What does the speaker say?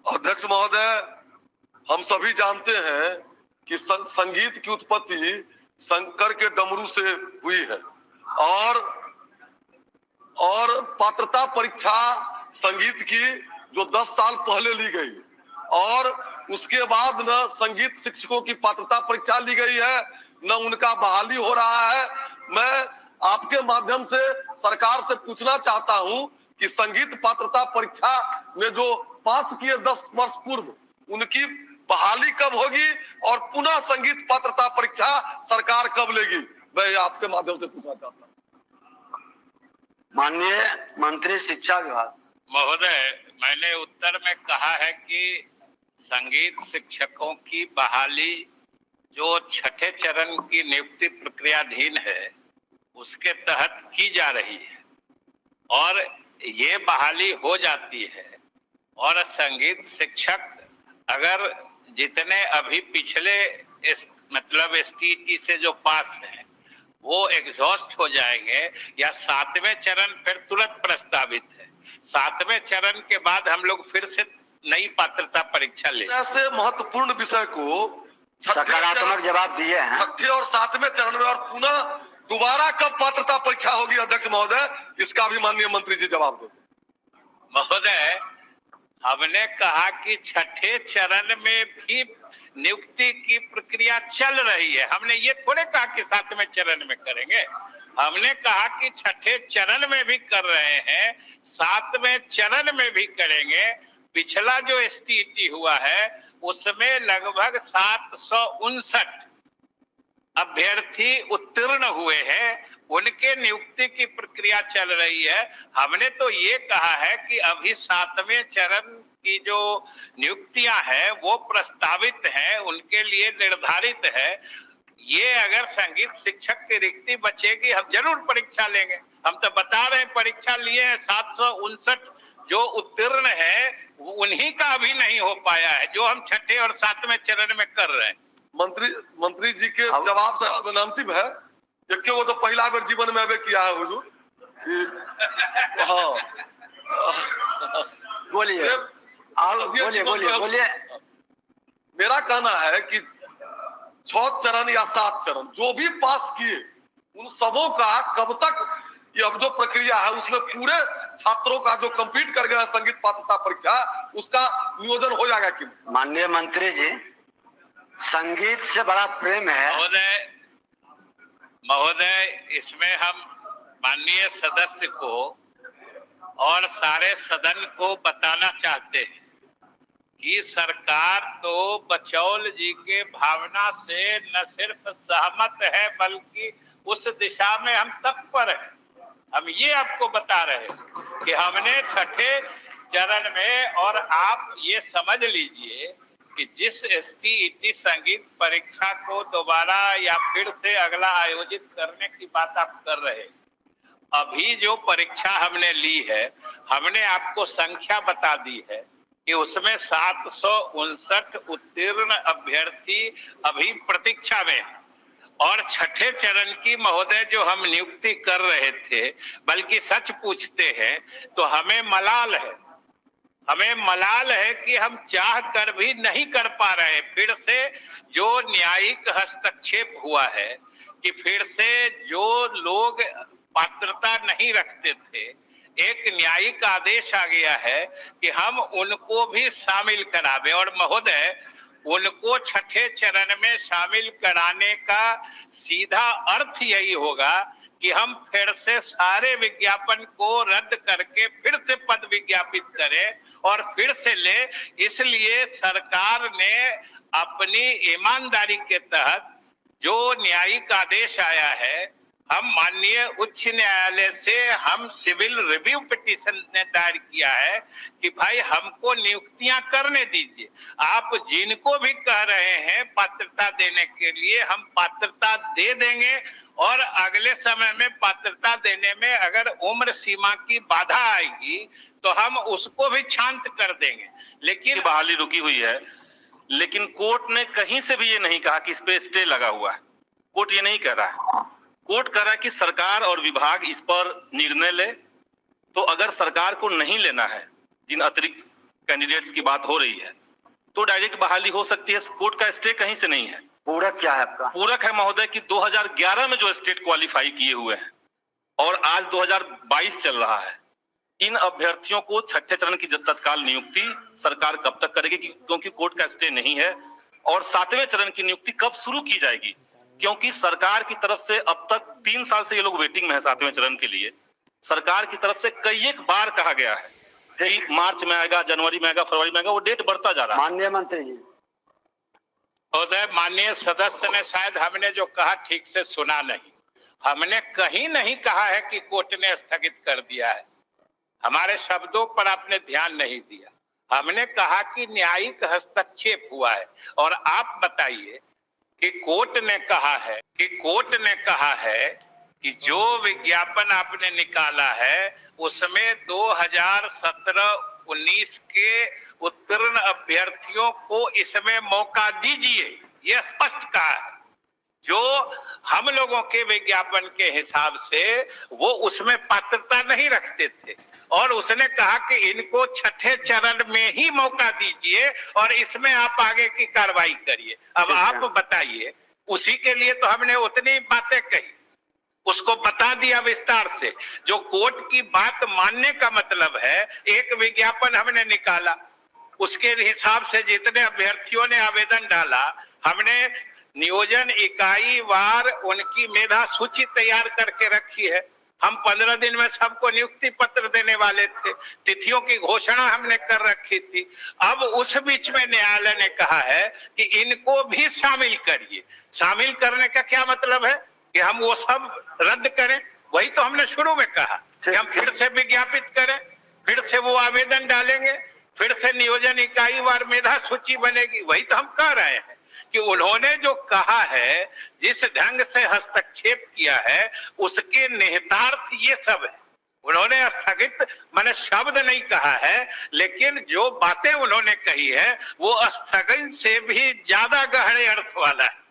अध्यक्ष महोदय, हम सभी जानते हैं कि संगीत की उत्पत्ति शंकर के डमरू से हुई है और पात्रता परीक्षा संगीत की जो 10 साल पहले ली गई और उसके बाद न संगीत शिक्षकों की पात्रता परीक्षा ली गई है, न उनका बहाली हो रहा है। मैं आपके माध्यम से सरकार से पूछना चाहता हूं कि संगीत पात्रता परीक्षा में जो पास किए 10 वर्ष पूर्व, उनकी बहाली कब होगी और पुनः संगीत पात्रता परीक्षा सरकार कब लेगी? मैं आपके माध्यम से पूछना चाहता हूँ। माननीय मंत्री शिक्षा विभाग महोदय, मैंने उत्तर में कहा है कि संगीत शिक्षकों की बहाली जो छठे चरण की नियुक्ति प्रक्रियाधीन है उसके तहत की जा रही है और ये बहाली हो जाती है। और संगीत शिक्षक अगर जितने अभी पिछले मतलब STET से जो पास हैं वो एग्जॉस्ट हो जाएंगे या 7वें चरण फिर तुरंत प्रस्तावित है। 7वें चरण के बाद हम लोग फिर से नई पात्रता परीक्षा ले। ऐसे महत्वपूर्ण विषय को सकारात्मक जवाब दिए हैं। 6ठे और 7वें चरण में और पुनः दोबारा कब पात्रता परीक्षा होगी अध्यक्ष महोदय, इसका भी माननीय मंत्री जी जवाब दें। महोदय, हमने कहा कि छठे चरण में भी नियुक्ति की प्रक्रिया चल रही है। हमने ये थोड़े कहा कि 7वें चरण में करेंगे। हमने कहा कि छठे चरण में भी कर रहे हैं, 7वें चरण में भी करेंगे। पिछला जो STET हुआ है उसमें लगभग 759 अभ्यर्थी उत्तीर्ण हुए हैं, उनके नियुक्ति की प्रक्रिया चल रही है। हमने तो ये कहा है कि अभी 7वें चरण की जो नियुक्तियां हैं वो प्रस्तावित हैं, उनके लिए निर्धारित है। ये अगर संगीत शिक्षक की रिक्ति बचेगी हम जरूर परीक्षा लेंगे। हम तो बता रहे हैं परीक्षा लिए हैं, 759 जो उत्तीर्ण है उन्हीं का अभी नहीं हो पाया है, जो हम छठे और 7वें चरण में कर रहे हैं। मंत्री जी के जवाब से अंतिम है कि वो तो पहला बार जीवन में अबे किया है हुजूर। हाँ, बोलिए बोलिए। मेरा कहना है कि 6 चरण या 7 चरण जो भी पास किए उन सबों का कब तक ये अब जो प्रक्रिया है उसमें पूरे छात्रों का जो कंप्लीट कर गया संगीत पात्रता परीक्षा उसका नियोजन हो जाएगा कि? माननीय मंत्री जी, संगीत से बड़ा प्रेम है। महोदय, इसमें हम माननीय सदस्य को और सारे सदन को बताना चाहते हैं कि सरकार तो बचौल जी के भावना से न सिर्फ सहमत है बल्कि उस दिशा में हम तत्पर हैं। हम ये आपको बता रहे हैं कि हमने छठे चरण में, और आप ये समझ लीजिए कि जिस STET संगीत परीक्षा को दोबारा या फिर से अगला आयोजित करने की बात आप कर रहे हैं, अभी जो परीक्षा हमने ली है हमने आपको संख्या बता दी है कि उसमें 759 उत्तीर्ण अभ्यर्थी अभी प्रतीक्षा में हैं। और छठे चरण की महोदय जो हम नियुक्ति कर रहे थे, बल्कि सच पूछते हैं तो हमें मलाल है कि हम चाह कर भी नहीं कर पा रहे। फिर से जो न्यायिक हस्तक्षेप हुआ है कि फिर से जो लोग पात्रता नहीं रखते थे, एक न्यायिक आदेश आ गया है कि हम उनको भी शामिल करावे। और महोदय, उनको छठे चरण में शामिल कराने का सीधा अर्थ यही होगा कि हम फिर से सारे विज्ञापन को रद्द करके फिर से पद विज्ञापित करें और फिर से ले। इसलिए सरकार ने अपनी ईमानदारी के तहत जो न्यायिक आदेश आया है, हम माननीय उच्च न्यायालय से हम सिविल रिव्यू पिटीशन ने दायर किया है कि भाई हमको नियुक्तियां करने दीजिए। आप जिनको भी कह रहे हैं पात्रता देने के लिए, हम पात्रता दे देंगे और अगले समय में पात्रता देने में अगर उम्र सीमा की बाधा आएगी तो हम उसको भी शांत कर देंगे। लेकिन बहाली रुकी हुई है, लेकिन कोर्ट ने कहीं से भी ये नहीं कहा कि इस पे स्टे लगा हुआ है। कोर्ट ये नहीं कह रहा है। कोर्ट कह रहा है कि सरकार और विभाग इस पर निर्णय ले। तो अगर सरकार को नहीं लेना है, जिन अतिरिक्त कैंडिडेट्स की बात हो रही है तो डायरेक्ट बहाली हो सकती है। कोर्ट का स्टे कहीं से नहीं है। पूरक क्या है आपका? पूरक है महोदय कि 2011 में जो स्टेट क्वालिफाई किए हुए हैं और आज 2022 चल रहा है, इन अभ्यर्थियों को छठे चरण की तत्काल नियुक्ति सरकार कब तक करेगी, क्योंकि कोर्ट का स्टे नहीं है। और 7वें चरण की नियुक्ति कब शुरू की जाएगी, क्योंकि सरकार की तरफ से अब तक 3 साल से ये लोग वेटिंग में है 7वें चरण के लिए। सरकार की तरफ से कई एक बार कहा गया है कि मार्च में आएगा, जनवरी में आएगा, फरवरी में आएगा, वो डेट बढ़ता जा रहा है। माननीय मंत्री जी, महोदय, माननीय सदस्य ने शायद हमने जो कहा ठीक से सुना नहीं। हमने कहीं नहीं कहा है कि कोर्ट ने स्थगित कर दिया है, हमारे शब्दों पर आपने ध्यान नहीं दिया। हमने कहा कि न्यायिक हस्तक्षेप हुआ है। और आप बताइए कि कोर्ट ने कहा है कि जो विज्ञापन आपने निकाला है उसमें 2017-19 के उत्तीर्ण अभ्यर्थियों को इसमें मौका दीजिए, यह स्पष्ट कहा है। जो हम लोगों के विज्ञापन के हिसाब से वो उसमें पात्रता नहीं रखते थे, और उसने कहा कि इनको छठे चरण में ही मौका दीजिए और इसमें आप आगे की कार्रवाई करिए। अब आप बताइए, उसी के लिए तो हमने उतनी बातें कही, उसको बता दिया विस्तार से। जो कोर्ट की बात मानने का मतलब है, एक विज्ञापन हमने निकाला, उसके हिसाब से जितने अभ्यर्थियों ने आवेदन डाला, हमने नियोजन इकाई वार उनकी मेधा सूची तैयार करके रखी है। हम 15 दिन में सबको नियुक्ति पत्र देने वाले थे, तिथियों की घोषणा हमने कर रखी थी। अब उस बीच में न्यायालय ने कहा है कि इनको भी शामिल करिए। शामिल करने का क्या मतलब है कि हम वो सब रद्द करें? वही तो हमने शुरू में कहा कि हम फिर से विज्ञापित करें, फिर से वो आवेदन डालेंगे, फिर से नियोजन इकाई वार मेधा सूची बनेगी। वही तो हम कह रहे हैं कि उन्होंने जो कहा है, जिस ढंग से हस्तक्षेप किया है, उसके निहितार्थ ये सब है। उन्होंने स्थगित माने शब्द नहीं कहा है, लेकिन जो बातें उन्होंने कही है वो स्थगित से भी ज्यादा गहरे अर्थ वाला है।